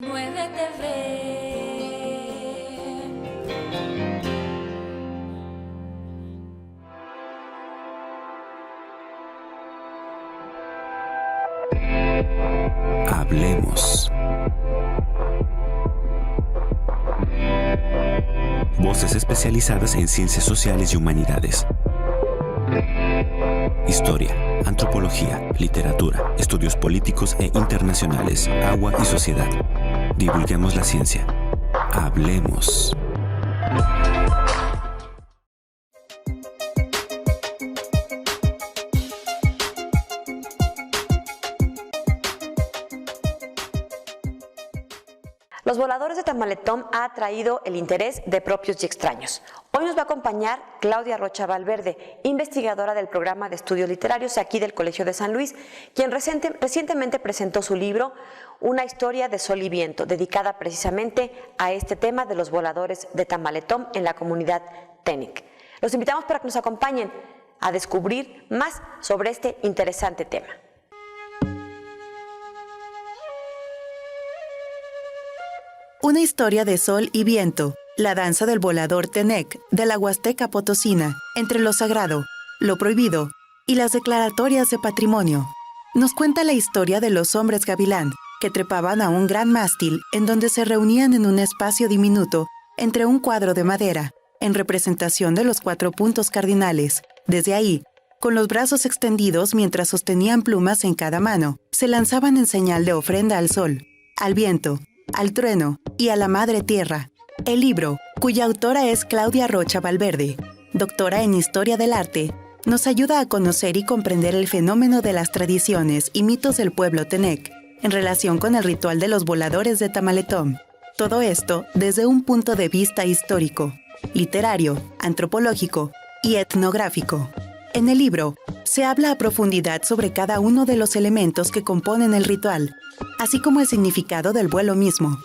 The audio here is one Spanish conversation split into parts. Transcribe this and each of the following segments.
Muévete, ve. Hablemos. Voces especializadas en ciencias sociales y humanidades. Historia, antropología, literatura, estudios políticos e internacionales, agua y sociedad. Divulguemos la ciencia. Hablemos. Los voladores de Tamaletón ha atraído el interés de propios y extraños. Hoy nos va a acompañar Claudia Rocha Valverde, investigadora del programa de estudios literarios aquí del Colegio de San Luis, quien recientemente presentó su libro Una historia de sol y viento, dedicada precisamente a este tema de los voladores de Tamaletón en la comunidad Tenec. Los invitamos para que nos acompañen a descubrir más sobre este interesante tema. Una historia de sol y viento, la danza del volador Tenec de la Huasteca Potosina, entre lo sagrado, lo prohibido y las declaratorias de patrimonio. Nos cuenta la historia de los hombres gavilán, que trepaban a un gran mástil en donde se reunían en un espacio diminuto entre un cuadro de madera, en representación de los 4 puntos cardinales. Desde ahí, con los brazos extendidos mientras sostenían plumas en cada mano, se lanzaban en señal de ofrenda al sol, al viento, al trueno y a la madre tierra. El libro, cuya autora es Claudia Rocha Valverde, doctora en Historia del Arte, nos ayuda a conocer y comprender el fenómeno de las tradiciones y mitos del pueblo Tenec en relación con el ritual de los voladores de Tamaletón. Todo esto desde un punto de vista histórico, literario, antropológico y etnográfico. En el libro, se habla a profundidad sobre cada uno de los elementos que componen el ritual, así como el significado del vuelo mismo.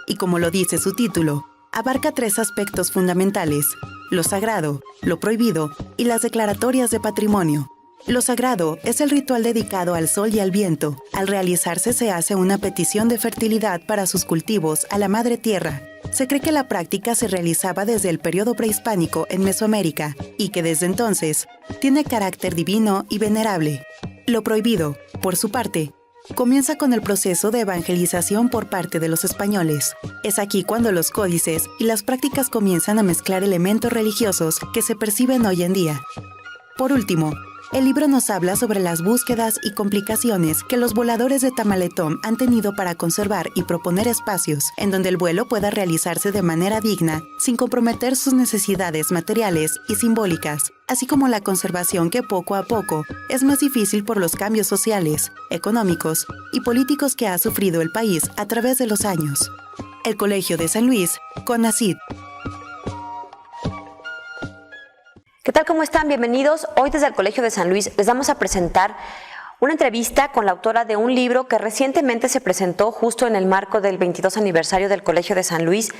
Y como lo dice su título, abarca 3 aspectos fundamentales: lo sagrado, lo prohibido y las declaratorias de patrimonio. Lo sagrado es el ritual dedicado al sol y al viento. Al realizarse se hace una petición de fertilidad para sus cultivos a la madre tierra. Se cree que la práctica se realizaba desde el periodo prehispánico en Mesoamérica y que desde entonces tiene carácter divino y venerable. Lo prohibido, por su parte, comienza con el proceso de evangelización por parte de los españoles. Es aquí cuando los códices y las prácticas comienzan a mezclar elementos religiosos que se perciben hoy en día. Por último, el libro nos habla sobre las búsquedas y complicaciones que los voladores de Tamaletón han tenido para conservar y proponer espacios en donde el vuelo pueda realizarse de manera digna, sin comprometer sus necesidades materiales y simbólicas, así como la conservación que poco a poco es más difícil por los cambios sociales, económicos y políticos que ha sufrido el país a través de los años. El Colegio de San Luis, CONACYT. ¿Qué tal? ¿Cómo están? Bienvenidos. Hoy desde el Colegio de San Luis les vamos a presentar una entrevista con la autora de un libro que recientemente se presentó justo en el marco del 22 aniversario del Colegio de San Luis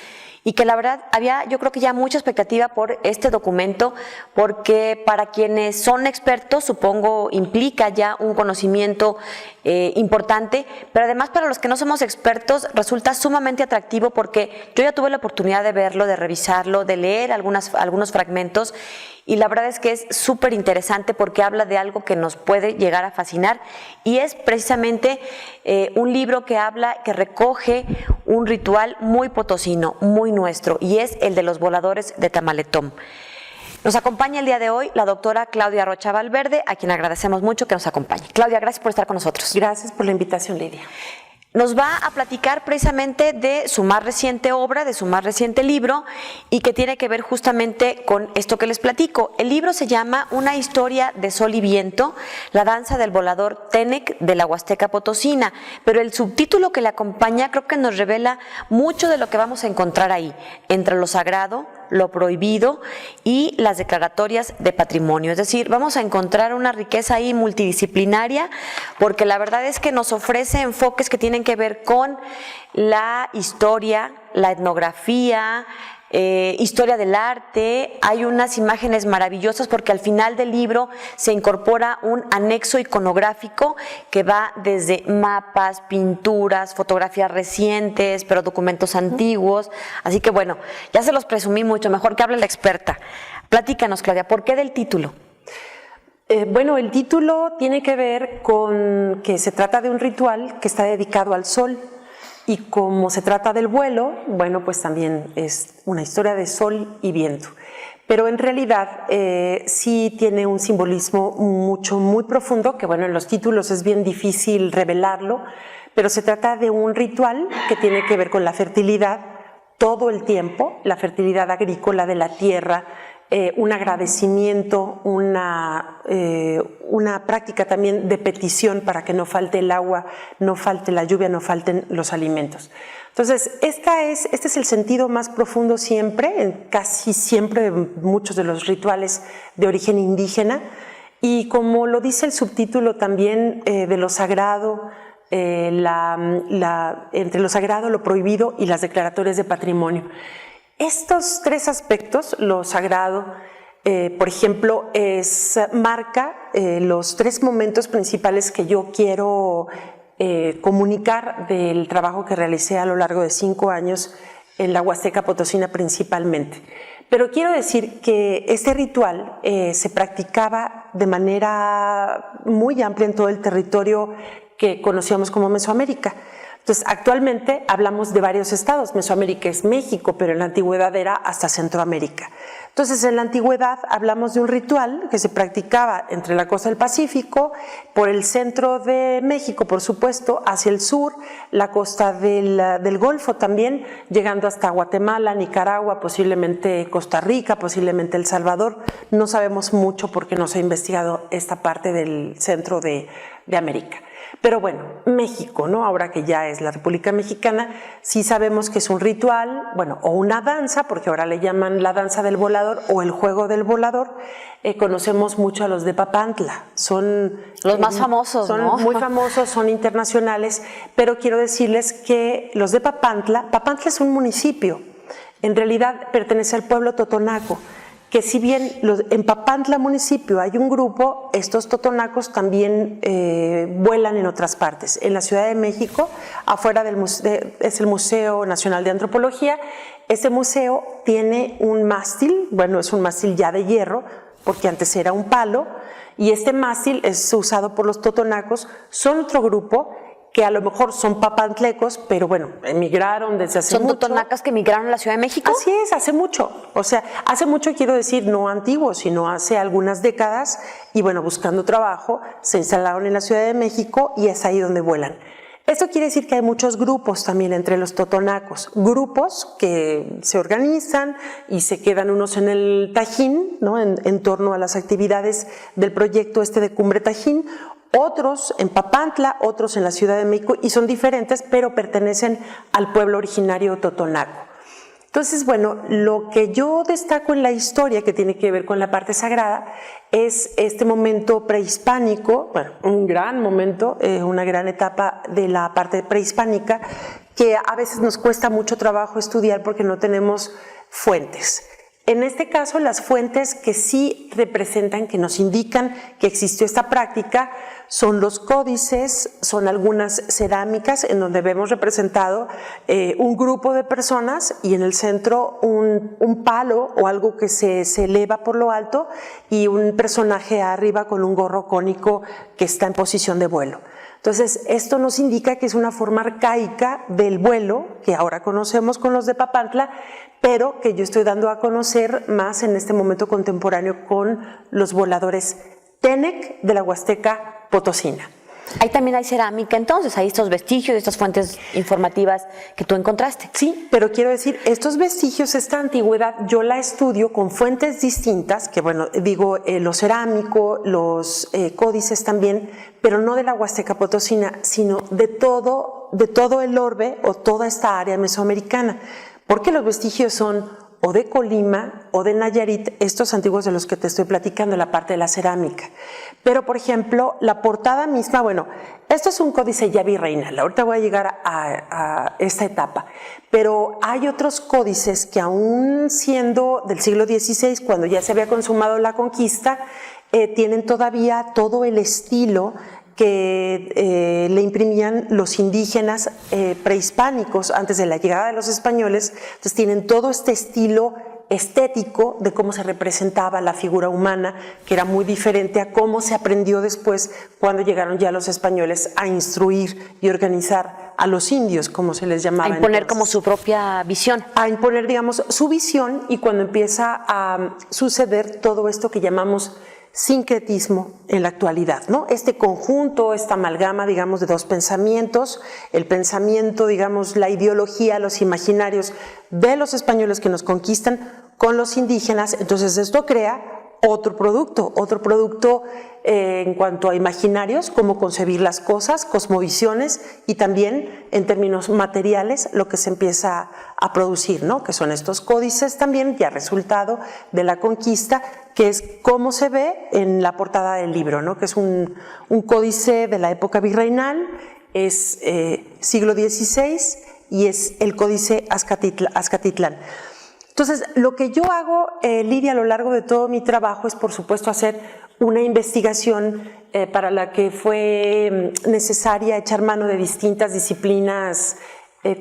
y que la verdad había, yo creo que ya mucha expectativa por este documento, porque para quienes son expertos, supongo, implica ya un conocimiento importante, pero además para los que no somos expertos resulta sumamente atractivo porque yo ya tuve la oportunidad de verlo, de revisarlo, de leer algunos fragmentos y la verdad es que es súper interesante porque habla de algo que nos puede llegar a fascinar y es precisamente un libro que recoge un ritual muy potosino, muy nuestro, y es el de los voladores de Tamaletón. Nos acompaña el día de hoy la doctora Claudia Rocha Valverde, a quien agradecemos mucho que nos acompañe. Claudia, gracias por estar con nosotros. Gracias por la invitación, Lidia. Nos va a platicar precisamente de su más reciente obra, de su más reciente libro, y que tiene que ver justamente con esto que les platico. El libro se llama Una historia de sol y viento, la danza del volador Tenec de la Huasteca Potosina, pero el subtítulo que le acompaña creo que nos revela mucho de lo que vamos a encontrar ahí, entre lo sagrado, lo prohibido y las declaratorias de patrimonio. Es decir, vamos a encontrar una riqueza ahí multidisciplinaria, porque la verdad es que nos ofrece enfoques que tienen que ver con la historia, la etnografía, historia del arte, hay unas imágenes maravillosas porque al final del libro se incorpora un anexo iconográfico que va desde mapas, pinturas, fotografías recientes, pero documentos antiguos. Así que bueno, ya se los presumí mucho, mejor que hable la experta. Platícanos, Claudia, ¿por qué del título? Bueno, el título tiene que ver con que se trata de un ritual que está dedicado al sol. Y como se trata del vuelo, bueno, pues también es una historia de sol y viento. Pero en realidad sí tiene un simbolismo muy profundo, que bueno, en los títulos es bien difícil revelarlo, pero se trata de un ritual que tiene que ver con la fertilidad todo el tiempo, la fertilidad agrícola de la tierra, un agradecimiento, una práctica también de petición para que no falte el agua, no falte la lluvia, no falten los alimentos. Entonces, este es el sentido más profundo siempre, casi siempre muchos de los rituales de origen indígena, y como lo dice el subtítulo también de lo sagrado, entre lo sagrado, lo prohibido y las declaratorias de patrimonio. Estos tres aspectos, lo sagrado, por ejemplo, marca los tres momentos principales que yo quiero comunicar del trabajo que realicé a lo largo de 5 años en la Huasteca Potosina principalmente. Pero quiero decir que este ritual se practicaba de manera muy amplia en todo el territorio que conocíamos como Mesoamérica. Entonces, actualmente hablamos de varios estados. Mesoamérica es México, pero en la antigüedad era hasta Centroamérica. Entonces, en la antigüedad hablamos de un ritual que se practicaba entre la costa del Pacífico, por el centro de México, por supuesto, hacia el sur, la costa del Golfo también, llegando hasta Guatemala, Nicaragua, posiblemente Costa Rica, posiblemente El Salvador. No sabemos mucho porque no se ha investigado esta parte del centro de América. Pero bueno, México, ¿no? Ahora que ya es la República Mexicana, sí sabemos que es un ritual, bueno, o una danza, porque ahora le llaman la danza del volador o el juego del volador. Conocemos mucho a los de Papantla, son los más famosos, son ¿no? Muy famosos, son internacionales, pero quiero decirles que los de Papantla es un municipio, en realidad pertenece al pueblo totonaco, que si bien en Papantla municipio hay un grupo, estos totonacos también vuelan en otras partes. En la Ciudad de México, afuera del es el Museo Nacional de Antropología. Este museo tiene un mástil, bueno, es un mástil ya de hierro, porque antes era un palo, y este mástil es usado por los totonacos. Son otro grupo que a lo mejor son papantlecos, pero bueno, emigraron desde hace mucho. ¿Son totonacas que emigraron a la Ciudad de México? Así es, hace mucho. O sea, hace mucho quiero decir no antiguo, sino hace algunas décadas, y bueno, buscando trabajo, se instalaron en la Ciudad de México y es ahí donde vuelan. Esto quiere decir que hay muchos grupos también entre los totonacos, grupos que se organizan y se quedan unos en el Tajín, ¿no? en torno a las actividades del proyecto de Cumbre Tajín, otros en Papantla, otros en la Ciudad de México, y son diferentes, pero pertenecen al pueblo originario totonaco. Entonces, bueno, lo que yo destaco en la historia que tiene que ver con la parte sagrada es este momento prehispánico, bueno, un gran momento, una gran etapa de la parte prehispánica que a veces nos cuesta mucho trabajo estudiar porque no tenemos fuentes. En este caso, las fuentes que sí representan, que nos indican que existió esta práctica, son los códices, son algunas cerámicas en donde vemos representado un grupo de personas y en el centro un palo o algo que se eleva por lo alto y un personaje arriba con un gorro cónico que está en posición de vuelo. Entonces, esto nos indica que es una forma arcaica del vuelo que ahora conocemos con los de Papantla, pero que yo estoy dando a conocer más en este momento contemporáneo con los voladores Tenec de la Huasteca Potosina. Ahí también hay cerámica, entonces, hay estos vestigios, estas fuentes informativas que tú encontraste. Sí, pero quiero decir, estos vestigios, esta antigüedad, yo la estudio con fuentes distintas, que bueno, digo, lo cerámico, los códices también, pero no de la Huasteca Potosina, sino de todo el orbe o toda esta área mesoamericana, porque los vestigios son o de Colima o de Nayarit, estos antiguos de los que te estoy platicando, la parte de la cerámica. Pero, por ejemplo, la portada misma, bueno, esto es un códice ya virreinal, ahorita voy a llegar a esta etapa, pero hay otros códices que aún siendo del siglo XVI, cuando ya se había consumado la conquista, tienen todavía todo el estilo que le imprimían los indígenas prehispánicos antes de la llegada de los españoles. Entonces tienen todo este estilo estético de cómo se representaba la figura humana, que era muy diferente a cómo se aprendió después cuando llegaron ya los españoles a instruir y organizar a los indios, como se les llamaba. A imponer entonces, como su propia visión. A imponer, digamos, su visión, y cuando empieza a suceder todo esto que llamamos sincretismo en la actualidad, ¿no? Este conjunto, esta amalgama, digamos, de dos pensamientos, el pensamiento, digamos, la ideología, los imaginarios de los españoles que nos conquistan con los indígenas. Entonces esto crea otro producto en cuanto a imaginarios, cómo concebir las cosas, cosmovisiones, y también en términos materiales lo que se empieza a producir, ¿no? Que son estos códices también ya resultado de la conquista, que es cómo se ve en la portada del libro, ¿no? Que es un códice de la época virreinal, es siglo XVI y es el códice Azcatitlán. Entonces, lo que yo hago, Lidia, a lo largo de todo mi trabajo es, por supuesto, hacer una investigación para la que fue necesaria echar mano de distintas disciplinas,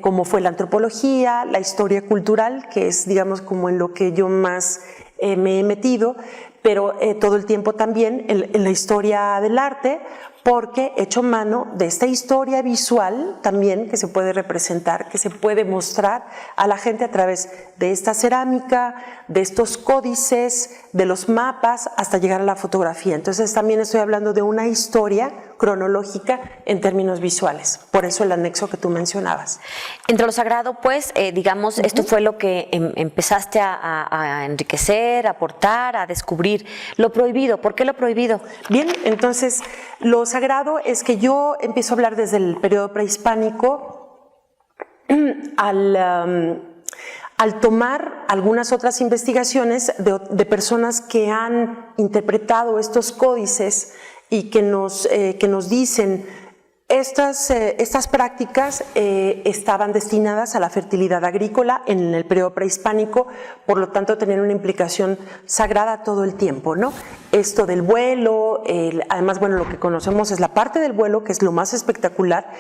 como fue la antropología, la historia cultural, que es, digamos, como en lo que yo más me he metido, pero todo el tiempo también en la historia del arte, porque he hecho mano de esta historia visual también que se puede representar, que se puede mostrar a la gente a través de esta cerámica, de estos códices, de los mapas, hasta llegar a la fotografía. Entonces también estoy hablando de una historia cronológica en términos visuales, por eso el anexo que tú mencionabas. Entre lo sagrado, pues, digamos, esto fue lo que empezaste a enriquecer, a aportar, a descubrir. Lo prohibido, ¿por qué lo prohibido? Bien, entonces lo sagrado es que yo empiezo a hablar desde el periodo prehispánico al tomar algunas otras investigaciones de personas que han interpretado estos códices y que nos dicen estas prácticas estaban destinadas a la fertilidad agrícola en el periodo prehispánico, por lo tanto tenían una implicación sagrada todo el tiempo, ¿no? Esto del vuelo, además, bueno, lo que conocemos es la parte del vuelo, que es lo más espectacular,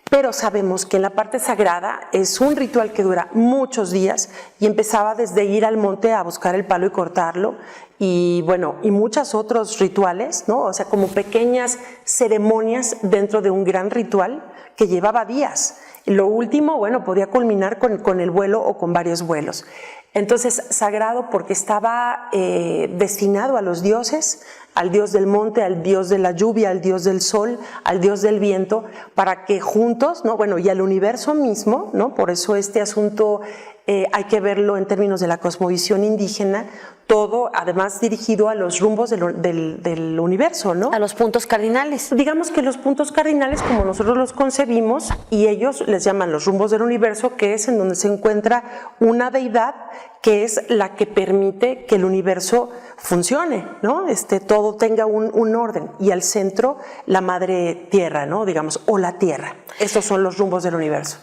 pero sabemos que en la parte sagrada es un ritual que dura muchos días y empezaba desde ir al monte a buscar el palo y cortarlo, y bueno, y muchos otros rituales, ¿no? O sea, como pequeñas ceremonias dentro de un gran ritual que llevaba días. Y lo último, bueno, podía culminar con el vuelo o con varios vuelos. Entonces, sagrado porque estaba destinado a los dioses, al dios del monte, al dios de la lluvia, al dios del sol, al dios del viento, para que juntos, ¿no? Bueno, y al universo mismo, ¿no? Por eso este asunto hay que verlo en términos de la cosmovisión indígena, todo además dirigido a los rumbos del universo, ¿no? A los puntos cardinales. Digamos que los puntos cardinales como nosotros los concebimos, y ellos les llaman los rumbos del universo, que es en donde se encuentra una deidad que es la que permite que el universo funcione, ¿no? Todo tenga un orden, y al centro la madre tierra, ¿no? Digamos, o la tierra. Estos son los rumbos del universo.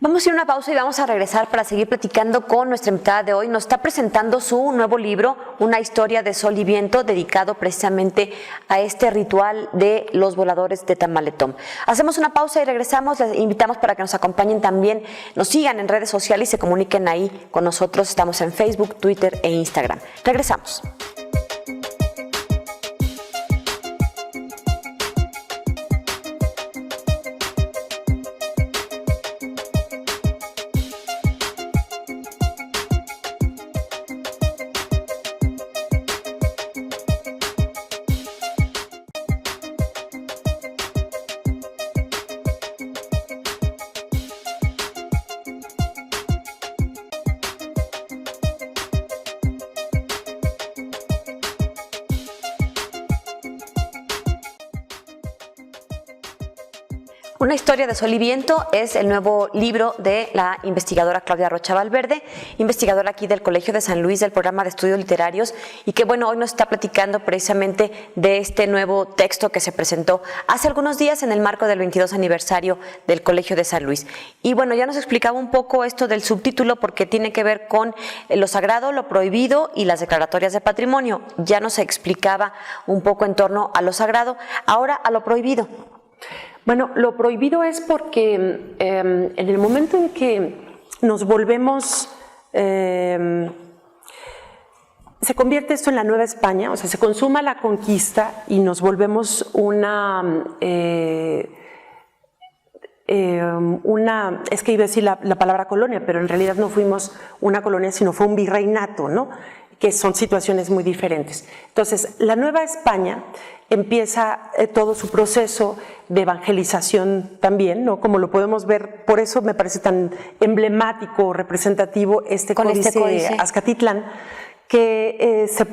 Vamos a ir a una pausa y vamos a regresar para seguir platicando con nuestra invitada de hoy. Nos está presentando su nuevo libro, Una historia de sol y viento, dedicado precisamente a este ritual de los voladores de Tamaletón. Hacemos una pausa y regresamos. Les invitamos para que nos acompañen también, nos sigan en redes sociales y se comuniquen ahí con nosotros. Estamos en Facebook, Twitter e Instagram. Regresamos. Una historia de sol y viento es el nuevo libro de la investigadora Claudia Rocha Valverde, investigadora aquí del Colegio de San Luis del programa de estudios literarios y que hoy nos está platicando precisamente de este nuevo texto que se presentó hace algunos días en el marco del 22 aniversario del Colegio de San Luis. Y ya nos explicaba un poco esto del subtítulo porque tiene que ver con lo sagrado, lo prohibido y las declaratorias de patrimonio. Ya nos explicaba un poco en torno a lo sagrado, ahora a lo prohibido. Bueno, lo prohibido es porque en el momento en que nos volvemos, se convierte esto en la Nueva España, o sea, se consuma la conquista y nos volvemos es que iba a decir la palabra colonia, pero en realidad no fuimos una colonia, sino fue un virreinato, ¿no? Que son situaciones muy diferentes. Entonces, la Nueva España empieza todo su proceso de evangelización también, ¿no? Como lo podemos ver, por eso me parece tan emblemático, representativo este códice Azcatitlán, que se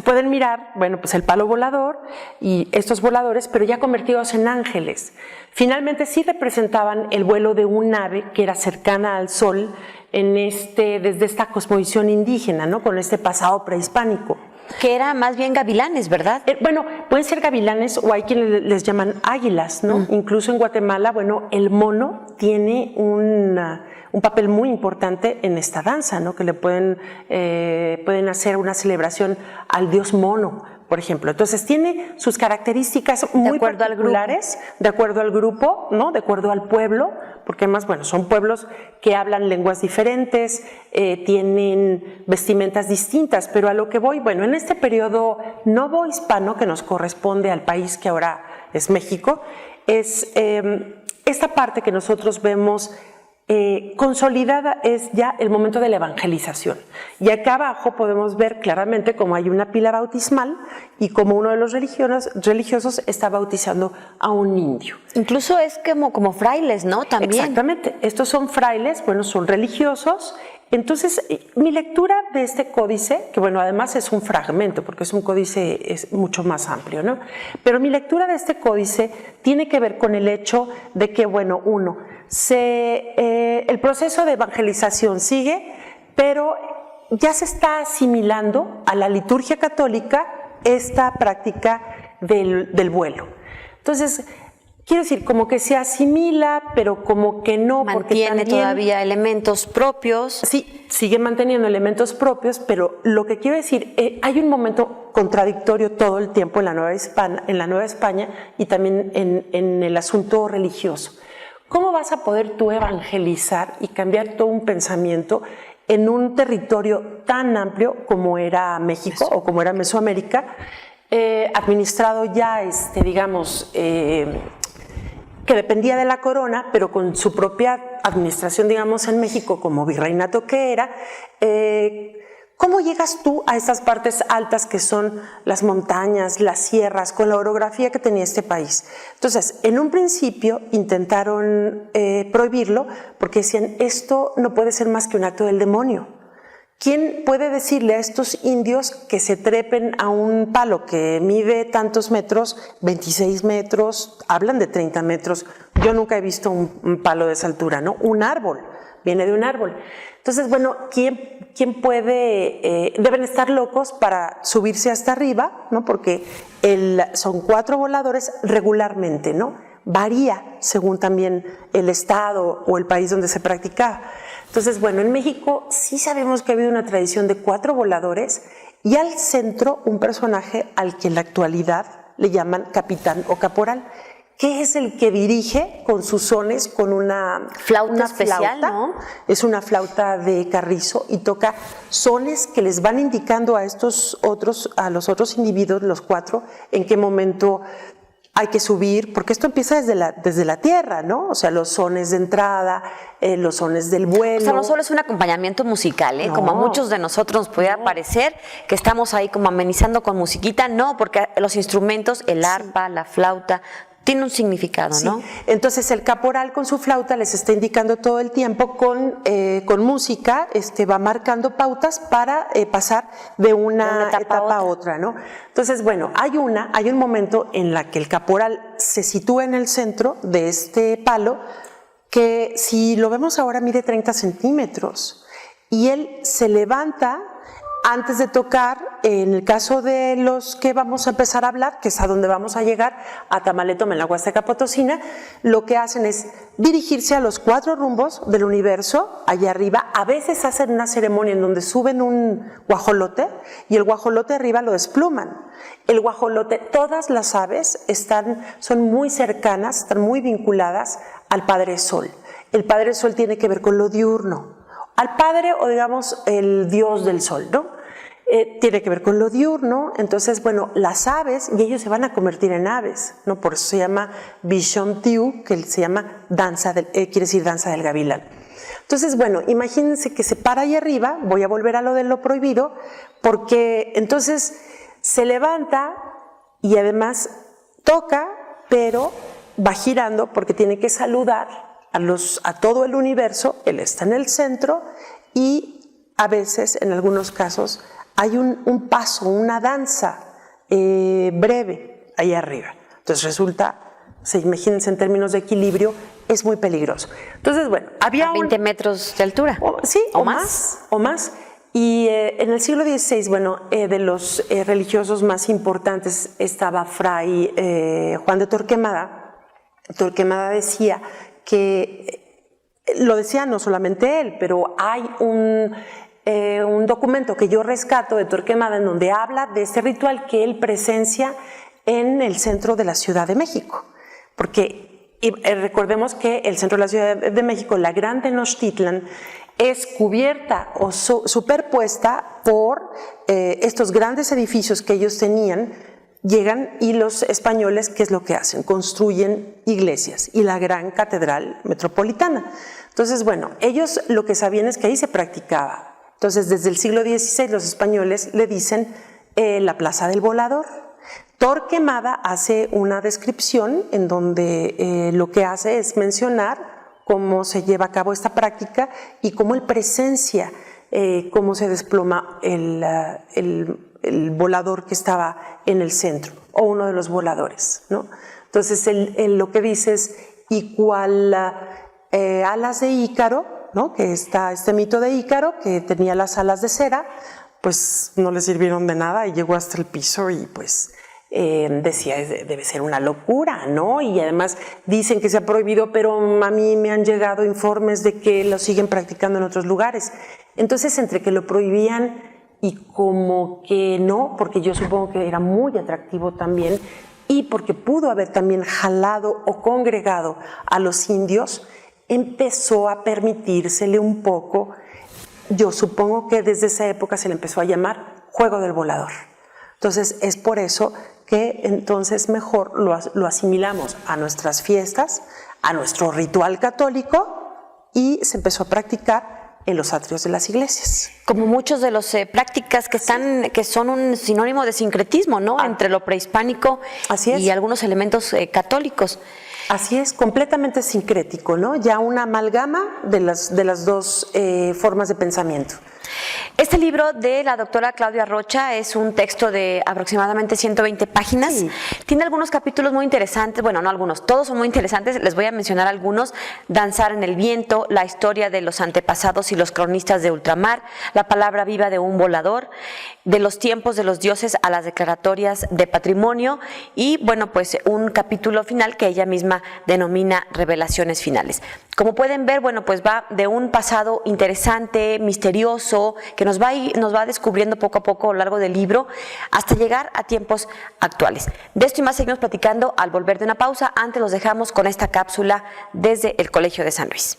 pueden mirar, pues el palo volador y estos voladores, pero ya convertidos en ángeles. Finalmente sí representaban el vuelo de un ave que era cercana al sol desde esta cosmovisión indígena, ¿no? Con este pasado prehispánico. Que era más bien gavilanes, ¿verdad? Pueden ser gavilanes o hay quienes les llaman águilas, ¿no? Incluso en Guatemala, el mono tiene un papel muy importante en esta danza, ¿no? Que le pueden hacer una celebración al dios mono, por ejemplo. Entonces tiene sus características muy particulares, de acuerdo al grupo, ¿no? De acuerdo al pueblo, porque además, son pueblos que hablan lenguas diferentes, tienen vestimentas distintas, pero a lo que voy, en este periodo novohispano que nos corresponde al país que ahora es México, es esta parte que nosotros vemos consolidada es ya el momento de la evangelización. Y acá abajo podemos ver claramente cómo hay una pila bautismal y cómo uno de los religiosos está bautizando a un indio. Incluso es como frailes, ¿no? También. Exactamente. Estos son frailes, son religiosos. Entonces, mi lectura de este códice, que además es un fragmento, porque es un códice es mucho más amplio, ¿no? Pero mi lectura de este códice tiene que ver con el hecho de que, el proceso de evangelización sigue, pero ya se está asimilando a la liturgia católica esta práctica del vuelo. Entonces, quiero decir, como que se asimila, pero como que no. Mantiene todavía elementos propios. Sí, sigue manteniendo elementos propios, pero lo que quiero decir, hay un momento contradictorio todo el tiempo en la Nueva España y también en el asunto religioso. ¿Cómo vas a poder tú evangelizar y cambiar todo un pensamiento en un territorio tan amplio como era México o como era Mesoamérica, administrado ya, que dependía de la corona, pero con su propia administración, en México, como virreinato que era? ¿Cómo llegas tú a esas partes altas que son las montañas, las sierras, con la orografía que tenía este país? Entonces, en un principio intentaron prohibirlo porque decían, esto no puede ser más que un acto del demonio. ¿Quién puede decirle a estos indios que se trepen a un palo que mide tantos metros, 26 metros, hablan de 30 metros? Yo nunca he visto un palo de esa altura, ¿no? Un árbol, viene de un árbol. Entonces, ¿quién puede? Deben estar locos para subirse hasta arriba, ¿no? Porque son 4 voladores regularmente, ¿no? Varía según también el estado o el país donde se practica. Entonces, en México sí sabemos que ha habido una tradición de 4 voladores y al centro un personaje al que en la actualidad le llaman capitán o caporal, que es el que dirige con sus sones, con una flauta especial, ¿no? Es una flauta de carrizo y toca sones que les van indicando a los otros individuos, los 4, en qué momento hay que subir, porque esto empieza desde la tierra, ¿no? O sea, los sones de entrada, los sones del vuelo. O sea, no solo es un acompañamiento musical, no. Como a muchos de nosotros nos pudiera parecer que estamos ahí como amenizando con musiquita, no, porque los instrumentos, el arpa, la flauta, tiene un significado, Sí. ¿no? Entonces el caporal con su flauta les está indicando todo el tiempo con música, va marcando pautas para pasar de una etapa a otra, ¿no? Entonces, bueno, hay un momento en la que el caporal se sitúa en el centro de este palo que si lo vemos ahora mide 30 centímetros y él se levanta antes de tocar, en el caso de los que vamos a empezar a hablar, que es a donde vamos a llegar, a Tamaletón, en la Huasteca Potosina, lo que hacen es dirigirse a los 4 rumbos del universo, allá arriba. A veces hacen una ceremonia en donde suben un guajolote y el guajolote arriba lo despluman. El guajolote, todas las aves son muy cercanas, están muy vinculadas al Padre Sol. El Padre Sol tiene que ver con lo diurno. Al padre, o digamos, el dios del sol, ¿no? Tiene que ver con lo diurno, entonces, bueno, las aves, y ellos se van a convertir en aves, ¿no? Por eso se llama Bishontiu, que se llama quiere decir danza del gavilán. Entonces, bueno, imagínense que se para ahí arriba, voy a volver a lo de lo prohibido, porque entonces se levanta y además toca, pero va girando porque tiene que saludar a todo el universo. Él está en el centro y a veces, en algunos casos, hay un paso, una danza breve ahí arriba. Entonces resulta, imagínense en términos de equilibrio, es muy peligroso. Entonces, bueno, había 20 metros de altura. Sí, o más. Y en el siglo XVI, bueno, de los religiosos más importantes estaba Fray Juan de Torquemada. Torquemada decía que, lo decía no solamente él, pero hay un documento que yo rescato de Torquemada en donde habla de este ritual que él presencia en el centro de la Ciudad de México. Porque recordemos que el centro de la Ciudad de México, la Gran Tenochtitlan, es cubierta o superpuesta por estos grandes edificios que ellos tenían. Llegan y los españoles, ¿qué es lo que hacen? Construyen iglesias y la gran catedral metropolitana. Entonces, bueno, ellos lo que sabían es que ahí se practicaba. Entonces, desde el siglo XVI los españoles le dicen la Plaza del Volador. Torquemada hace una descripción en donde lo que hace es mencionar cómo se lleva a cabo esta práctica y cómo él presencia cómo se desploma el volador que estaba en el centro, o uno de los voladores, ¿no? Entonces, él lo que dice es, y cual alas de Ícaro, ¿no? Que está este mito de Ícaro, que tenía las alas de cera, pues no le sirvieron de nada y llegó hasta el piso y pues decía, debe ser una locura, ¿no? Y además dicen que se ha prohibido, pero a mí me han llegado informes de que lo siguen practicando en otros lugares. Entonces, entre que lo prohibían y como que no, porque yo supongo que era muy atractivo también, y porque pudo haber también jalado o congregado a los indios, empezó a permitírsele un poco. Yo supongo que desde esa época se le empezó a llamar juego del volador. Entonces, es por eso que entonces mejor lo asimilamos a nuestras fiestas, a nuestro ritual católico, y se empezó a practicar en los atrios de las iglesias. Como muchos de las prácticas que son un sinónimo de sincretismo, ¿no? Entre lo prehispánico y algunos elementos católicos. Así es, completamente sincrético, ¿no? Ya una amalgama de las dos formas de pensamiento. Este libro de la doctora Claudia Rocha es un texto de aproximadamente 120 páginas. Sí. Tiene algunos capítulos muy interesantes, bueno, no algunos, todos son muy interesantes, les voy a mencionar algunos: Danzar en el viento, la historia de los antepasados y los cronistas de ultramar, la palabra viva de un volador, de los tiempos de los dioses a las declaratorias de patrimonio, y bueno, pues un capítulo final que ella misma denomina Revelaciones Finales. Como pueden ver, bueno, pues va de un pasado interesante, misterioso, que nos va descubriendo poco a poco a lo largo del libro, hasta llegar a tiempos actuales. De esto y más seguimos platicando al volver de una pausa. Antes los dejamos con esta cápsula desde el Colegio de San Luis.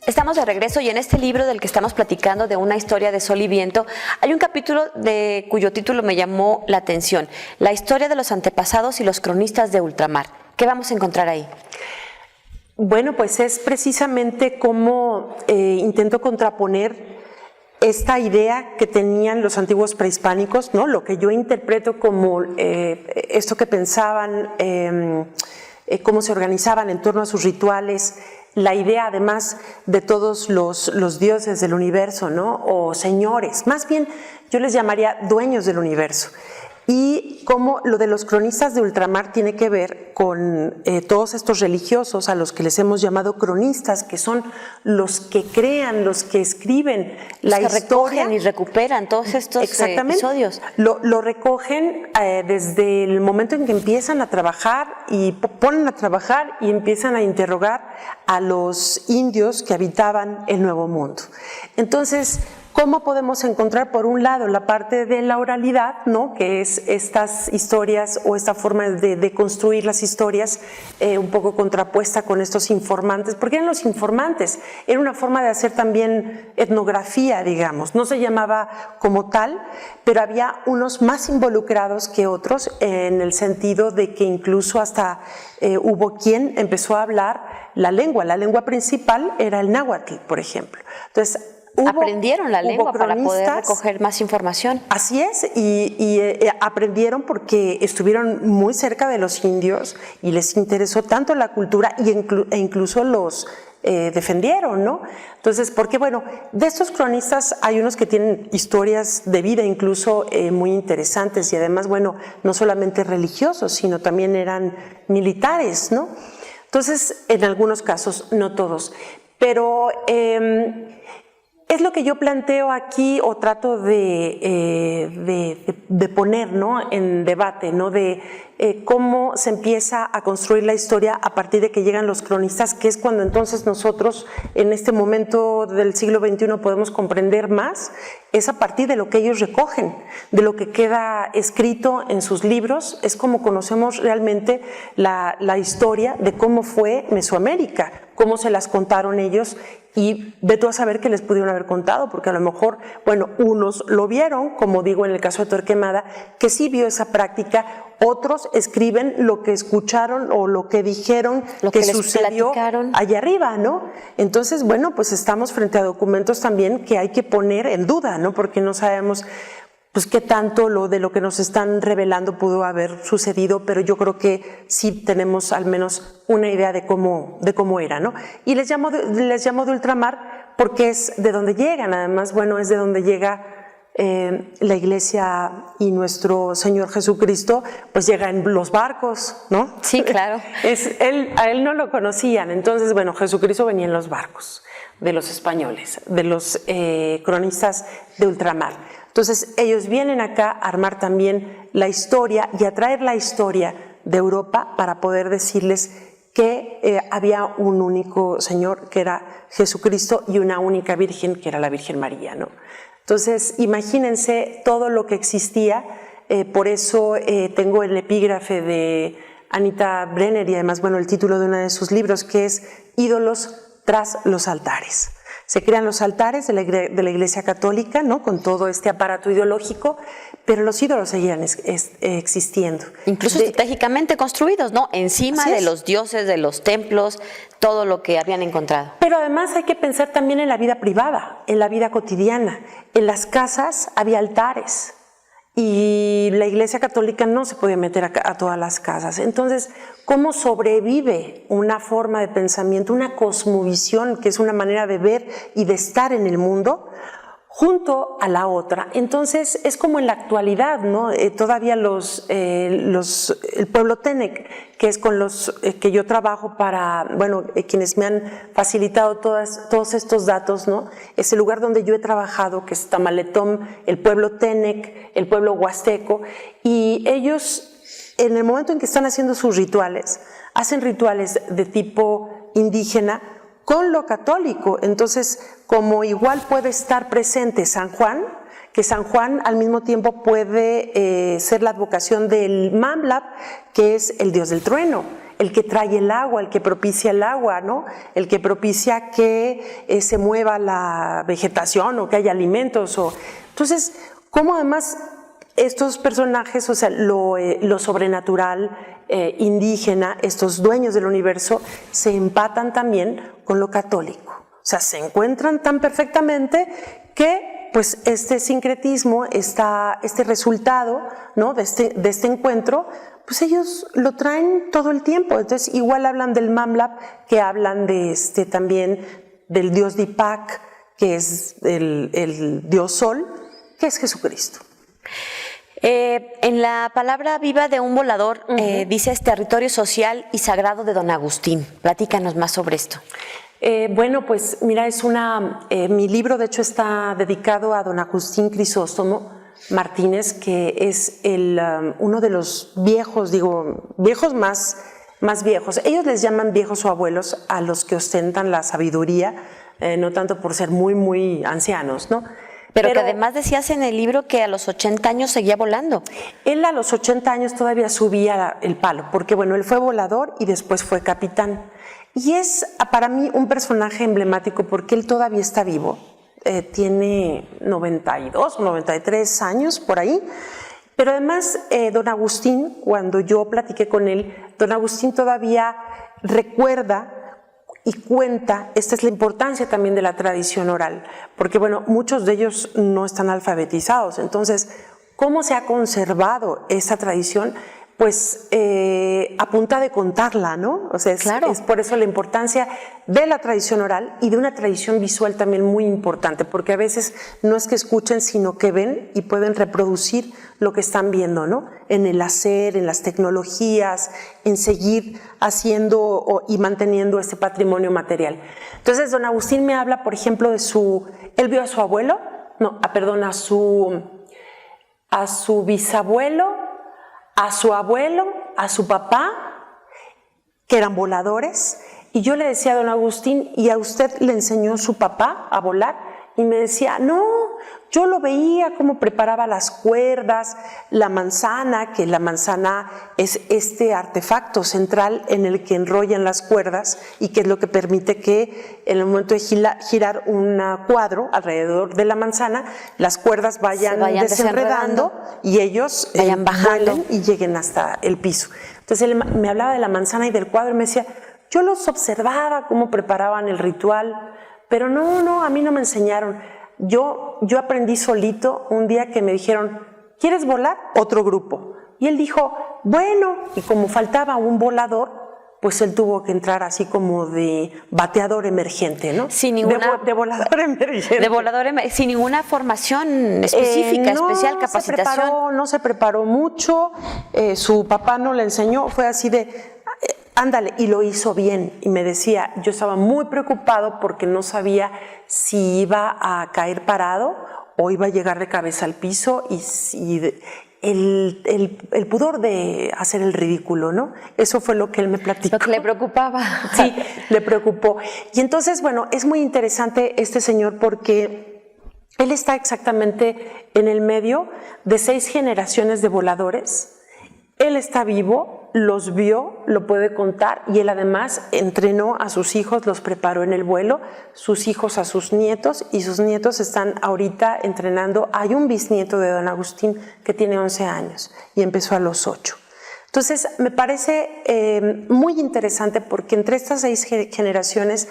Estamos de regreso y en este libro del que estamos platicando, de una historia de sol y viento, hay un capítulo cuyo título me llamó la atención, la historia de los antepasados y los cronistas de ultramar. ¿Qué vamos a encontrar ahí? Bueno, pues es precisamente cómo intento contraponer esta idea que tenían los antiguos prehispánicos, ¿no? Lo que yo interpreto como esto que pensaban, cómo se organizaban en torno a sus rituales, la idea además de todos los dioses del universo, ¿no? O señores, más bien yo les llamaría dueños del universo. Y cómo lo de los cronistas de ultramar tiene que ver con todos estos religiosos a los que les hemos llamado cronistas, que son los que crean, los que escriben la historia. Recogen y recuperan todos estos episodios. Lo recogen desde el momento en que empiezan a trabajar y ponen a trabajar y empiezan a interrogar a los indios que habitaban el Nuevo Mundo. Entonces, ¿cómo podemos encontrar, por un lado, la parte de la oralidad, ¿no? Que es estas historias o esta forma de construir las historias un poco contrapuesta con estos informantes? Porque eran los informantes, era una forma de hacer también etnografía, digamos. No se llamaba como tal, pero había unos más involucrados que otros en el sentido de que incluso hasta hubo quien empezó a hablar la lengua principal era el náhuatl, por ejemplo. Entonces, aprendieron la lengua para poder recoger más información. Así es, y aprendieron porque estuvieron muy cerca de los indios y les interesó tanto la cultura e incluso los defendieron, ¿no? Entonces, porque bueno, de estos cronistas hay unos que tienen historias de vida incluso muy interesantes y además, bueno, no solamente religiosos, sino también eran militares, ¿no? Entonces, en algunos casos, no todos, pero es lo que yo planteo aquí o trato de poner, ¿no? En debate, ¿no? De cómo se empieza a construir la historia a partir de que llegan los cronistas, que es cuando entonces nosotros en este momento del siglo XXI podemos comprender más, es a partir de lo que ellos recogen, de lo que queda escrito en sus libros, es como conocemos realmente la historia de cómo fue Mesoamérica, cómo se las contaron ellos. Y ve tú a saber qué les pudieron haber contado, porque a lo mejor, bueno, unos lo vieron, como digo en el caso de Torquemada, que sí vio esa práctica, otros escriben lo que escucharon o lo que dijeron que sucedió allá arriba, ¿no? Entonces, bueno, pues estamos frente a documentos también que hay que poner en duda, ¿no? Porque no sabemos pues qué tanto de lo que nos están revelando pudo haber sucedido, pero yo creo que sí tenemos al menos una idea de cómo era, ¿no? Y les llamo de ultramar porque es de donde llegan, además, bueno, es de donde llega la iglesia y nuestro Señor Jesucristo, pues llega en los barcos, ¿no? Sí, claro. A él no lo conocían, entonces, bueno, Jesucristo venía en los barcos de los españoles, de los cronistas de ultramar. Entonces ellos vienen acá a armar también la historia y a traer la historia de Europa para poder decirles que había un único Señor que era Jesucristo y una única Virgen que era la Virgen María, ¿no? Entonces imagínense todo lo que existía, por eso tengo el epígrafe de Anita Brenner y además, bueno, el título de uno de sus libros que es Ídolos tras los altares. Se crean los altares de la Iglesia Católica, ¿no? Con todo este aparato ideológico, pero los ídolos seguían existiendo. Incluso estratégicamente construidos, ¿no? Encima de los dioses, de los templos, todo lo que habían encontrado. Pero además hay que pensar también en la vida privada, en la vida cotidiana. En las casas había altares y la Iglesia Católica no se podía meter a todas las casas. Entonces, ¿cómo sobrevive una forma de pensamiento, una cosmovisión, que es una manera de ver y de estar en el mundo, junto a la otra? Entonces, es como en la actualidad, ¿no? Todavía el pueblo Tenec, que es con los que yo trabajo para, bueno, quienes me han facilitado todos estos datos, ¿no? Es el lugar donde yo he trabajado, que es Tamaletón, el pueblo Tenec, el pueblo huasteco, y ellos, en el momento en que están haciendo sus rituales, hacen rituales de tipo indígena con lo católico. Entonces, como igual puede estar presente San Juan, que San Juan al mismo tiempo puede ser la advocación del Mamlap, que es el dios del trueno, el que trae el agua, el que propicia el agua, ¿no? El que propicia que se mueva la vegetación o que haya alimentos. Entonces, cómo además estos personajes, o sea, lo sobrenatural, indígena, estos dueños del universo, se empatan también con lo católico. O sea, se encuentran tan perfectamente que pues este sincretismo, este resultado, ¿no? de este encuentro, pues ellos lo traen todo el tiempo. Entonces igual hablan del Mamlap, que hablan de también del dios Dipak, que es el dios Sol, que es Jesucristo. En la palabra viva de un volador dices territorio social y sagrado de Don Agustín. Platícanos más sobre esto. Bueno, pues mira, mi libro de hecho está dedicado a Don Agustín Crisóstomo Martínez, que es uno de los viejos, viejos más viejos. Ellos les llaman viejos o abuelos a los que ostentan la sabiduría, no tanto por ser muy, muy ancianos, ¿no? Pero que además decías en el libro que a los 80 años seguía volando. Él a los 80 años todavía subía el palo, porque bueno, él fue volador y después fue capitán. Y es para mí un personaje emblemático porque él todavía está vivo. Tiene 92, 93 años por ahí. Pero además, don Agustín, cuando yo platiqué con él, don Agustín todavía recuerda y cuenta, esta es la importancia también de la tradición oral, porque bueno, muchos de ellos no están alfabetizados, entonces, ¿cómo se ha conservado esa tradición? Pues a punta de contarla, ¿no? O sea, claro. Es por eso la importancia de la tradición oral y de una tradición visual también muy importante, porque a veces no es que escuchen, sino que ven y pueden reproducir lo que están viendo, ¿no? En el hacer, en las tecnologías, en seguir haciendo y manteniendo este patrimonio material. Entonces, don Agustín me habla, por ejemplo, él vio a su abuelo, a su bisabuelo, a su abuelo, a su papá, que eran voladores, y yo le decía a don Agustín, ¿y a usted le enseñó su papá a volar? Y me decía, no, yo lo veía cómo preparaba las cuerdas, la manzana, que la manzana es este artefacto central en el que enrollan las cuerdas y que es lo que permite que en el momento de girar un cuadro alrededor de la manzana, las cuerdas vayan desenredando y ellos vayan bajando vuelen y lleguen hasta el piso. Entonces él me hablaba de la manzana y del cuadro y me decía, yo los observaba cómo preparaban el ritual, pero no, a mí no me enseñaron. Yo aprendí solito un día que me dijeron, ¿quieres volar? Otro grupo. Y él dijo, bueno, y como faltaba un volador, pues él tuvo que entrar así como de bateador emergente, ¿no? Sin ninguna, de volador emergente. De volador sin ninguna formación específica, especial, capacitación. No se preparó mucho, su papá no le enseñó, fue así de... Ándale, y lo hizo bien. Y me decía, yo estaba muy preocupado porque no sabía si iba a caer parado o iba a llegar de cabeza al piso y el pudor de hacer el ridículo, ¿no? Eso fue lo que él me platicó. Lo que le preocupaba. Sí, le preocupó. Y entonces, bueno, es muy interesante este señor porque él está exactamente en el medio de 6 generaciones de voladores. Él está vivo, los vio, lo puede contar y él además entrenó a sus hijos, los preparó en el vuelo, sus hijos a sus nietos y sus nietos están ahorita entrenando. Hay un bisnieto de don Agustín que tiene 11 años y empezó a los 8. Entonces me parece muy interesante porque entre estas 6 generaciones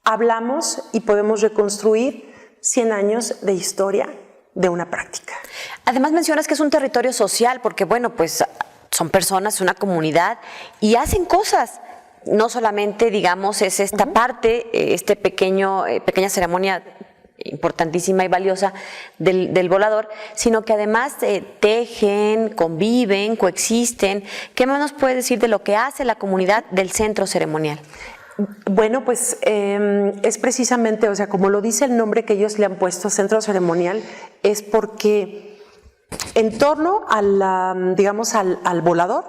hablamos y podemos reconstruir 100 años de historia de una práctica. Además mencionas que es un territorio social porque bueno, pues son personas, una comunidad y hacen cosas. No solamente, digamos, es esta parte, pequeña ceremonia importantísima y valiosa del volador, sino que además tejen, conviven, coexisten. ¿Qué más nos puedes decir de lo que hace la comunidad del centro ceremonial? Bueno, pues es precisamente, o sea, como lo dice el nombre que ellos le han puesto, centro ceremonial, es porque en torno digamos, al volador,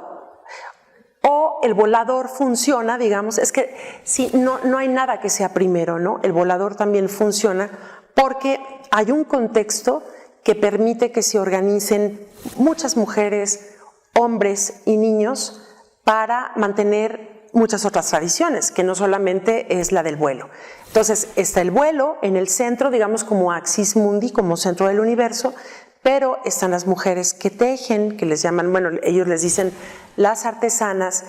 o el volador funciona, digamos, es que sí, no hay nada que sea primero, ¿no? El volador también funciona porque hay un contexto que permite que se organicen muchas mujeres, hombres y niños para mantener muchas otras tradiciones, que no solamente es la del vuelo. Entonces está el vuelo en el centro, digamos como axis mundi, como centro del universo, pero están las mujeres que tejen, que les llaman, bueno, ellos les dicen las artesanas.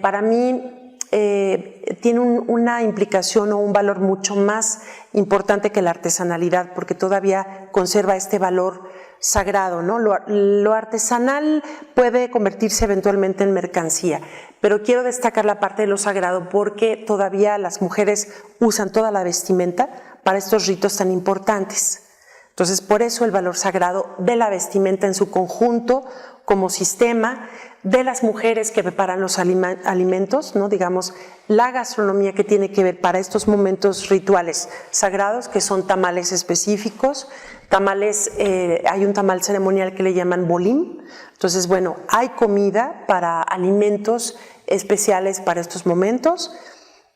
Para mí tiene una implicación o un valor mucho más importante que la artesanalidad, porque todavía conserva este valor sagrado, ¿no? Lo artesanal puede convertirse eventualmente en mercancía, pero quiero destacar la parte de lo sagrado porque todavía las mujeres usan toda la vestimenta para estos ritos tan importantes. Entonces, por eso el valor sagrado de la vestimenta en su conjunto como sistema, de las mujeres que preparan los alimentos, ¿no? Digamos, la gastronomía que tiene que ver para estos momentos rituales sagrados, que son tamales específicos, tamales, hay un tamal ceremonial que le llaman bolim. Entonces, bueno, hay comida para alimentos especiales para estos momentos,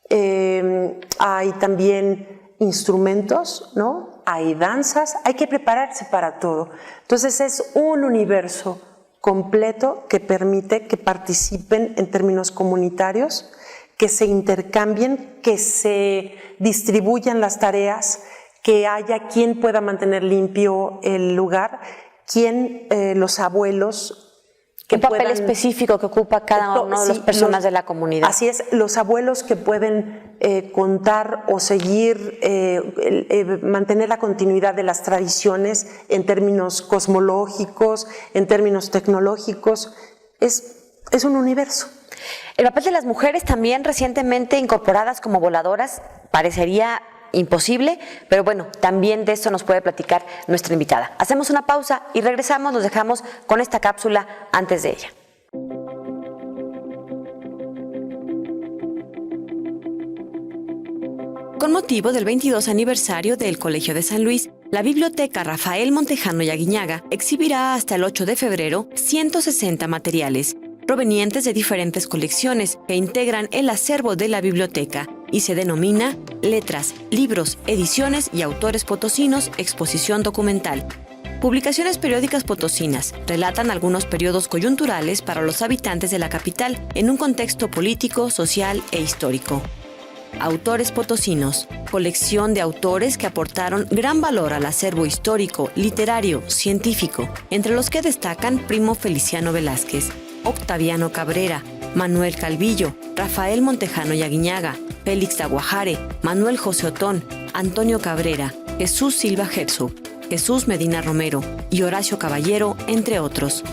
hay también instrumentos, ¿no? Hay danzas, hay que prepararse para todo. Entonces es un universo completo que permite que participen en términos comunitarios, que se intercambien, que se distribuyan las tareas, que haya quien pueda mantener limpio el lugar, quien los abuelos que un papel específico que ocupa cada una de las personas de la comunidad. Así es, los abuelos que pueden contar o seguir, mantener la continuidad de las tradiciones en términos cosmológicos, en términos tecnológicos, es un universo. El papel de las mujeres también recientemente incorporadas como voladoras parecería imposible, pero bueno, también de esto nos puede platicar nuestra invitada. Hacemos una pausa y regresamos, nos dejamos con esta cápsula antes de ella. Con motivo del 22 aniversario del Colegio de San Luis, la Biblioteca Rafael Montejano y Aguiñaga exhibirá hasta el 8 de febrero 160 materiales provenientes de diferentes colecciones que integran el acervo de la biblioteca y se denomina Letras, Libros, Ediciones y Autores Potosinos, Exposición Documental. Publicaciones periódicas potosinas relatan algunos periodos coyunturales para los habitantes de la capital en un contexto político, social e histórico. Autores potosinos, colección de autores que aportaron gran valor al acervo histórico, literario, científico, entre los que destacan Primo Feliciano Velázquez, Octaviano Cabrera, Manuel Calvillo, Rafael Montejano y Aguiñaga, Félix de Aguajare, Manuel José Otón, Antonio Cabrera, Jesús Silva Herzog, Jesús Medina Romero y Horacio Caballero, entre otros.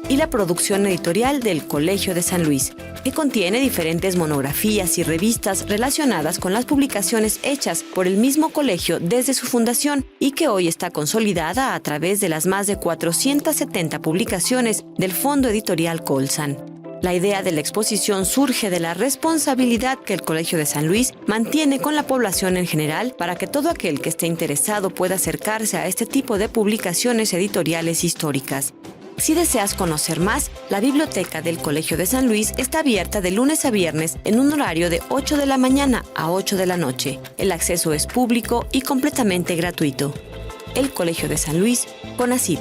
Y la producción editorial del Colegio de San Luis, que contiene diferentes monografías y revistas relacionadas con las publicaciones hechas por el mismo colegio desde su fundación y que hoy está consolidada a través de las más de 470 publicaciones del Fondo Editorial Colsan. La idea de la exposición surge de la responsabilidad que el Colegio de San Luis mantiene con la población en general para que todo aquel que esté interesado pueda acercarse a este tipo de publicaciones editoriales históricas. Si deseas conocer más, la biblioteca del Colegio de San Luis está abierta de lunes a viernes en un horario de 8 de la mañana a 8 de la noche. El acceso es público y completamente gratuito. El Colegio de San Luis, CONACYT.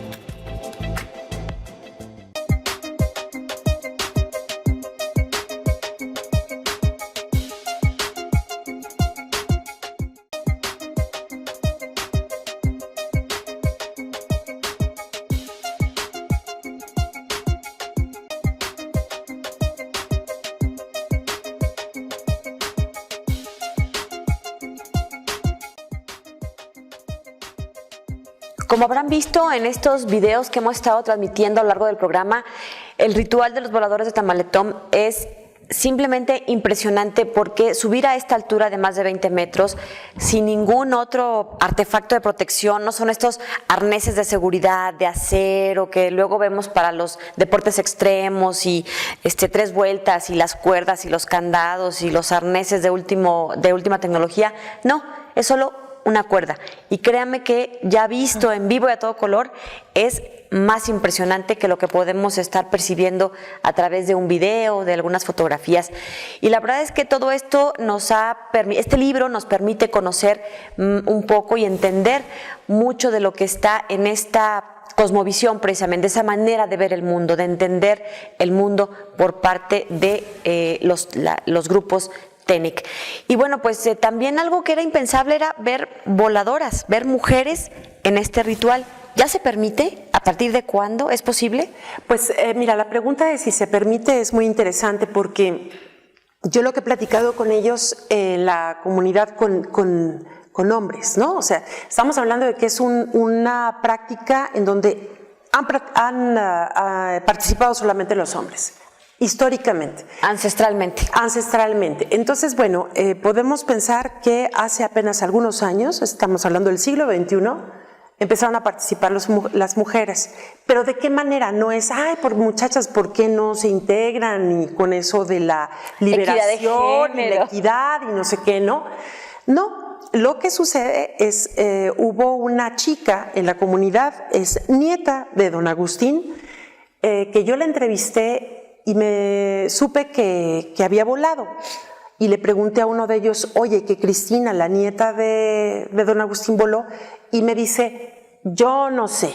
Como habrán visto en estos videos que hemos estado transmitiendo a lo largo del programa, el ritual de los voladores de Tamaletón es simplemente impresionante porque subir a esta altura de más de 20 metros sin ningún otro artefacto de protección, no son estos arneses de seguridad de acero que luego vemos para los deportes extremos y 3 vueltas y las cuerdas y los candados y los arneses de última tecnología, no, es solo una cuerda. Y créanme que ya visto en vivo y a todo color es más impresionante que lo que podemos estar percibiendo a través de un video, de algunas fotografías. Y la verdad es que todo esto este libro nos permite conocer un poco y entender mucho de lo que está en esta cosmovisión precisamente, de esa manera de ver el mundo, de entender el mundo por parte de los grupos TENEC. Y bueno, pues también algo que era impensable era ver voladoras, ver mujeres en este ritual. ¿Ya se permite? ¿A partir de cuándo es posible? Pues mira, la pregunta de si se permite es muy interesante porque yo lo que he platicado con ellos en la comunidad con hombres, ¿no? O sea, estamos hablando de que es una práctica en donde han participado solamente los hombres, históricamente. Ancestralmente. Ancestralmente. Entonces, bueno, podemos pensar que hace apenas algunos años, estamos hablando del siglo XXI, empezaron a participar las mujeres. Pero ¿de qué manera? No es, ay, por muchachas, ¿por qué no se integran? Y con eso de la liberación y la equidad y no sé qué, ¿no? No, lo que sucede es, hubo una chica en la comunidad, es nieta de don Agustín, que yo la entrevisté y me supe que había volado. Y le pregunté a uno de ellos, oye, que Cristina, la nieta de don Agustín, voló, y me dice, yo no sé,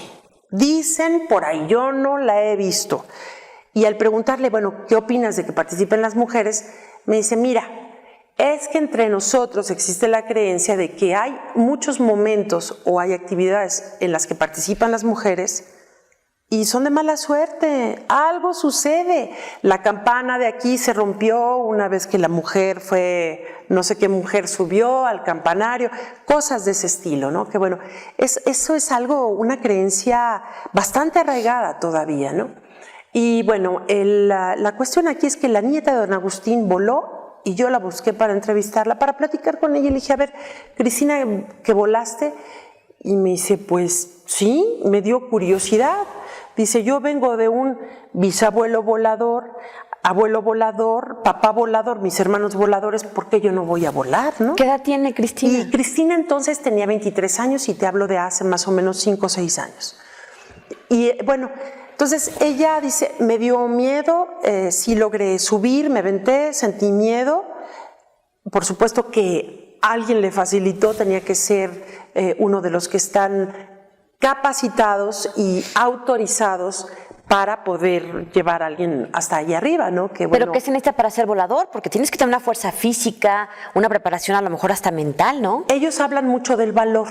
dicen por ahí, yo no la he visto. Y al preguntarle, bueno, ¿qué opinas de que participen las mujeres? Me dice, mira, es que entre nosotros existe la creencia de que hay muchos momentos o hay actividades en las que participan las mujeres y son de mala suerte, algo sucede. La campana de aquí se rompió una vez que la mujer fue, no sé qué mujer subió al campanario, cosas de ese estilo, ¿no? Que bueno, eso es algo, una creencia bastante arraigada todavía, ¿no? Y bueno, la cuestión aquí es que la nieta de don Agustín voló y yo la busqué para entrevistarla, para platicar con ella y le dije, a ver, Cristina, ¿que volaste? Y me dice, pues sí, me dio curiosidad. Dice, yo vengo de un bisabuelo volador, abuelo volador, papá volador, mis hermanos voladores, ¿por qué yo no voy a volar, no? ¿Qué edad tiene Cristina? Y Cristina entonces tenía 23 años y te hablo de hace más o menos 5 o 6 años. Y bueno, entonces ella dice, me dio miedo, sí logré subir, me aventé, sentí miedo. Por supuesto que alguien le facilitó, tenía que ser uno de los que están capacitados y autorizados para poder llevar a alguien hasta allá arriba, ¿no? Que, bueno, ¿pero qué se necesita para ser volador? Porque tienes que tener una fuerza física, una preparación a lo mejor hasta mental, ¿no? Ellos hablan mucho del valor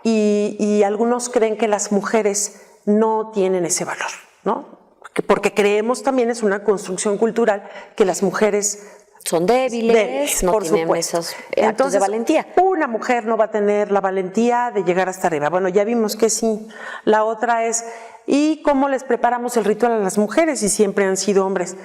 y algunos creen que las mujeres no tienen ese valor, ¿no? Porque creemos también, es una construcción cultural, que las mujeres son débiles, no tienen esos actos de valentía. Una mujer no va a tener la valentía de llegar hasta arriba. Bueno, ya vimos que sí. La otra es, ¿y cómo les preparamos el ritual a las mujeres si siempre han sido hombres?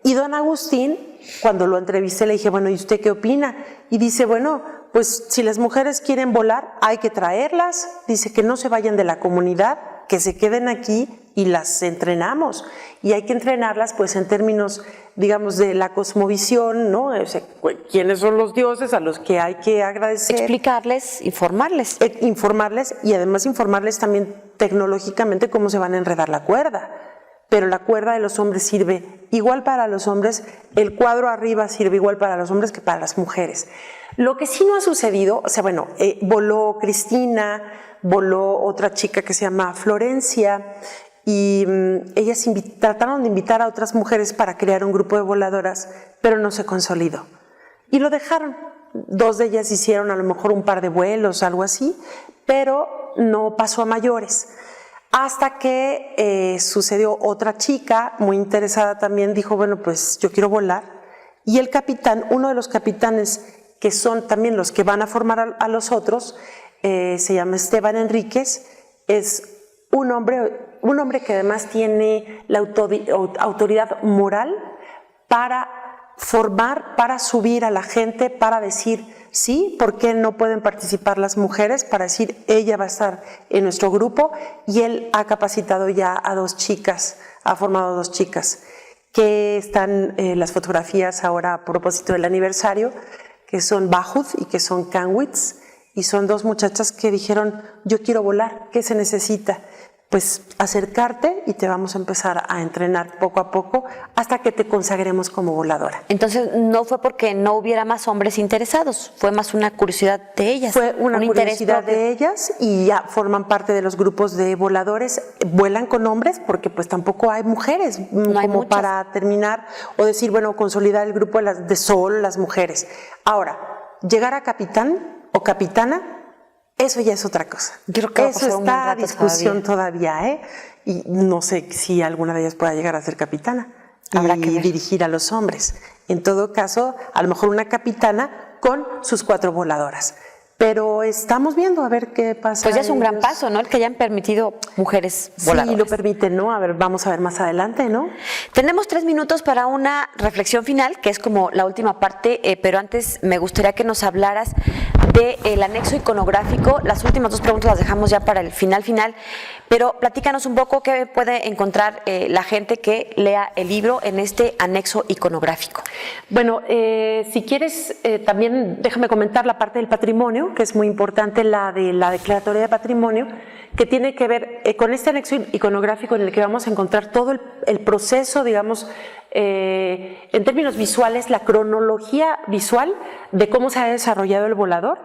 Y don Agustín, cuando lo entrevisté, le dije, bueno, ¿y usted qué opina? Y dice, bueno, pues si las mujeres quieren volar, hay que traerlas. Dice que no se vayan de la comunidad, que se queden aquí y las entrenamos. Y hay que entrenarlas pues en términos, digamos, de la cosmovisión, ¿no? O sea, ¿quiénes son los dioses a los que hay que agradecer? Explicarles, informarles. Informarles y además informarles también tecnológicamente cómo se van a enredar la cuerda. Pero la cuerda de los hombres sirve igual para los hombres, el cuadro arriba sirve igual para los hombres que para las mujeres. Lo que sí no ha sucedido, o sea, bueno, voló Cristina, voló otra chica que se llama Florencia, y ellas trataron de invitar a otras mujeres para crear un grupo de voladoras, pero no se consolidó. Y lo dejaron. 2 de ellas hicieron a lo mejor un par de vuelos, algo así, pero no pasó a mayores. Hasta que sucedió otra chica muy interesada también, dijo, bueno, pues yo quiero volar. Y el capitán, uno de los capitanes que son también los que van a formar a los otros, se llama Esteban Enríquez, es un hombre que además tiene la autoridad moral para formar, para subir a la gente, para decir, sí, ¿por qué no pueden participar las mujeres? Para decir, ella va a estar en nuestro grupo, y él ha capacitado ya a 2 chicas, ha formado 2 chicas, que están las fotografías ahora a propósito del aniversario, que son Bahud y que son Kanwitz, y son 2 muchachas que dijeron, yo quiero volar, ¿qué se necesita? pues acercarte y te vamos a empezar a entrenar poco a poco hasta que te consagremos como voladora. Entonces no fue porque no hubiera más hombres interesados, fue más una curiosidad de ellas. Fue una un curiosidad interés de ellas y ya forman parte de los grupos de voladores. Vuelan con hombres porque pues tampoco hay mujeres No hay como muchas. para terminar o decir, bueno, consolidar el grupo de solo las mujeres. Ahora, llegar a capitán o capitana, eso ya es otra cosa. Yo creo que va a eso pasar un buen está a rato discusión todavía, ¿eh? Y no sé si alguna de ellas pueda llegar a ser capitana Habrá y que ver. dirigir a los hombres. En todo caso, a lo mejor una capitana con sus 4 voladoras. Pero estamos viendo a ver qué pasa. Pues ya es un gran Ellos- paso, ¿no? El que hayan permitido mujeres voladoras. Sí, lo permiten, ¿no? A ver, vamos a ver más adelante, ¿no? Tenemos 3 minutos para una reflexión final, que es como la última parte, pero antes me gustaría que nos hablaras del anexo iconográfico. Las últimas 2 preguntas las dejamos ya para el final, pero platícanos un poco qué puede encontrar la gente que lea el libro en este anexo iconográfico. Bueno, si quieres, también déjame comentar la parte del patrimonio, que es muy importante, la de la Declaratoria de Patrimonio, que tiene que ver con este anexo iconográfico en el que vamos a encontrar todo el proceso, digamos, en términos visuales, la cronología visual de cómo se ha desarrollado el volador,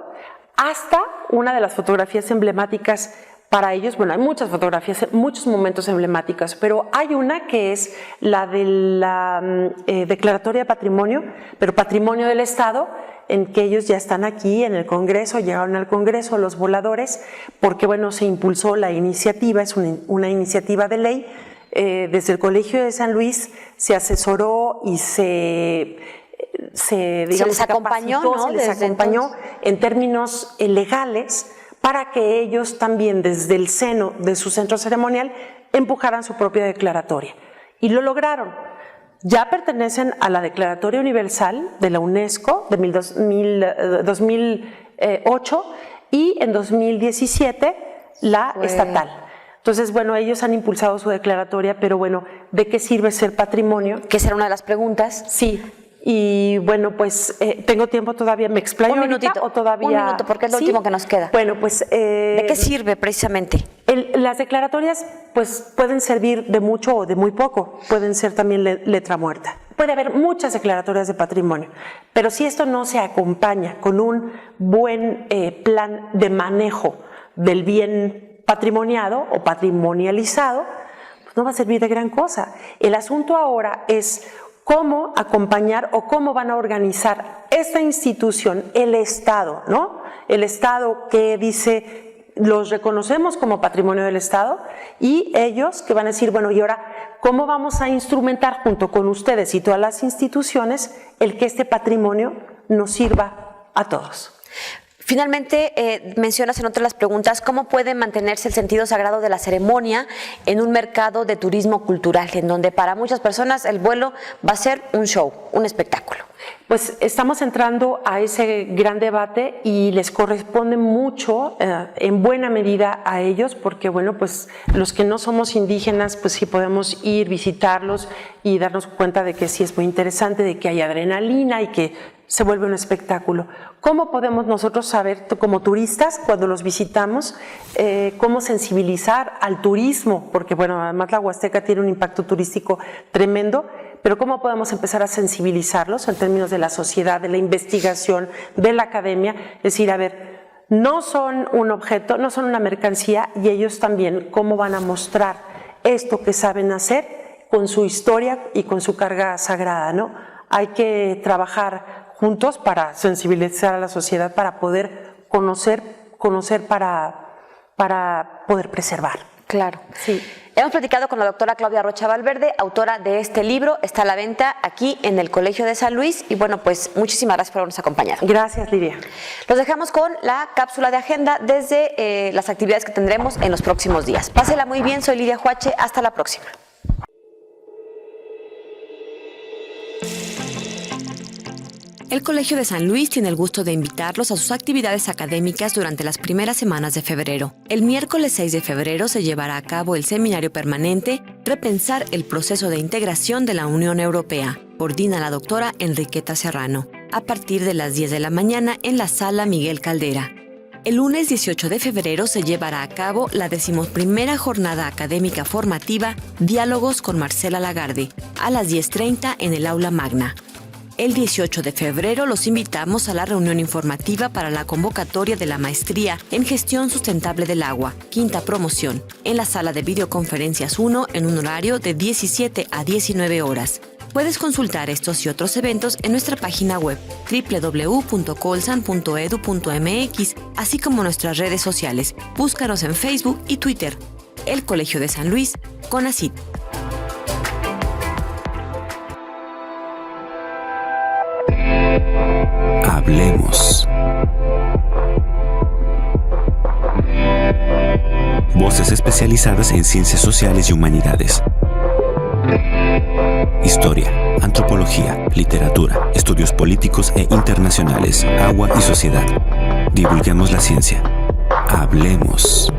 hasta una de las fotografías emblemáticas para ellos. Bueno, hay muchas fotografías, muchos momentos emblemáticos, pero hay una que es la de la Declaratoria de Patrimonio, pero Patrimonio del Estado, en que ellos ya están aquí en el Congreso, llegaron al Congreso los voladores, porque bueno, se impulsó la iniciativa, es una iniciativa de ley. Desde el Colegio de San Luis se asesoró y se les acompañó, capacitó, ¿no? se les Desde acompañó entonces. en términos legales para que ellos también desde el seno de su centro ceremonial empujaran su propia declaratoria. Y lo lograron. Ya pertenecen a la Declaratoria Universal de la UNESCO de 2008 y en 2017 la estatal. Entonces, bueno, ellos han impulsado su declaratoria, pero bueno, ¿de qué sirve ser patrimonio? Que será una de las preguntas. Sí, y bueno, pues tengo tiempo todavía, ¿me explayo Un ahorita minutito, o todavía? un minuto, porque es lo ¿Sí? último que nos queda. Bueno, pues... ¿De qué sirve precisamente? Las declaratorias pues pueden servir de mucho o de muy poco, pueden ser también letra muerta. Puede haber muchas declaratorias de patrimonio, pero si esto no se acompaña con un buen plan de manejo del bien patrimoniado o patrimonializado, pues no va a servir de gran cosa. El asunto ahora es cómo acompañar o cómo van a organizar esta institución, el Estado, ¿no? El Estado que dice, los reconocemos como patrimonio del Estado, y ellos que van a decir, bueno, y ahora, ¿cómo vamos a instrumentar junto con ustedes y todas las instituciones el que este patrimonio nos sirva a todos? Finalmente, mencionas en otras las preguntas, ¿cómo puede mantenerse el sentido sagrado de la ceremonia en un mercado de turismo cultural, en donde para muchas personas el vuelo va a ser un show, un espectáculo? Pues estamos entrando a ese gran debate y les corresponde mucho, en buena medida a ellos, porque bueno, pues los que no somos indígenas, pues sí podemos ir, visitarlos y darnos cuenta de que sí es muy interesante, de que hay adrenalina y que se vuelve un espectáculo. ¿Cómo podemos nosotros saber, como turistas, cuando los visitamos, cómo sensibilizar al turismo? Porque bueno, además la Huasteca tiene un impacto turístico tremendo, pero ¿cómo podemos empezar a sensibilizarlos en términos de la sociedad, de la investigación, de la academia? Es decir, a ver, no son un objeto, no son una mercancía, y ellos también, ¿cómo van a mostrar esto que saben hacer con su historia y con su carga sagrada, ¿no? Hay que trabajar juntos para sensibilizar a la sociedad, para poder conocer para poder preservar. Claro. Sí. Hemos platicado con la doctora Claudia Rocha Valverde, autora de este libro, está a la venta aquí en el Colegio de San Luis, y bueno, pues muchísimas gracias por habernos acompañado. Gracias, Lidia. Los dejamos con la cápsula de agenda desde las actividades que tendremos en los próximos días. Pásela muy bien, soy Lidia Huache, hasta la próxima. El Colegio de San Luis tiene el gusto de invitarlos a sus actividades académicas durante las primeras semanas de febrero. El miércoles 6 de febrero se llevará a cabo el seminario permanente Repensar el proceso de integración de la Unión Europea. Coordina la doctora Enriqueta Serrano, a partir de las 10 de la mañana en la Sala Miguel Caldera. El lunes 18 de febrero se llevará a cabo la 11ª Jornada Académica Formativa Diálogos con Marcela Lagarde, a las 10:30 en el Aula Magna. El 18 de febrero los invitamos a la reunión informativa para la convocatoria de la Maestría en Gestión Sustentable del Agua, quinta promoción, en la sala de videoconferencias 1 en un horario de 17 a 19 horas. Puedes consultar estos y otros eventos en nuestra página web www.colsan.edu.mx, así como nuestras redes sociales. Búscanos en Facebook y Twitter. El Colegio de San Luis, CONACYT. Hablemos. Voces especializadas en ciencias sociales y humanidades. Historia, antropología, literatura, estudios políticos e internacionales, agua y sociedad. Divulguemos la ciencia. Hablemos.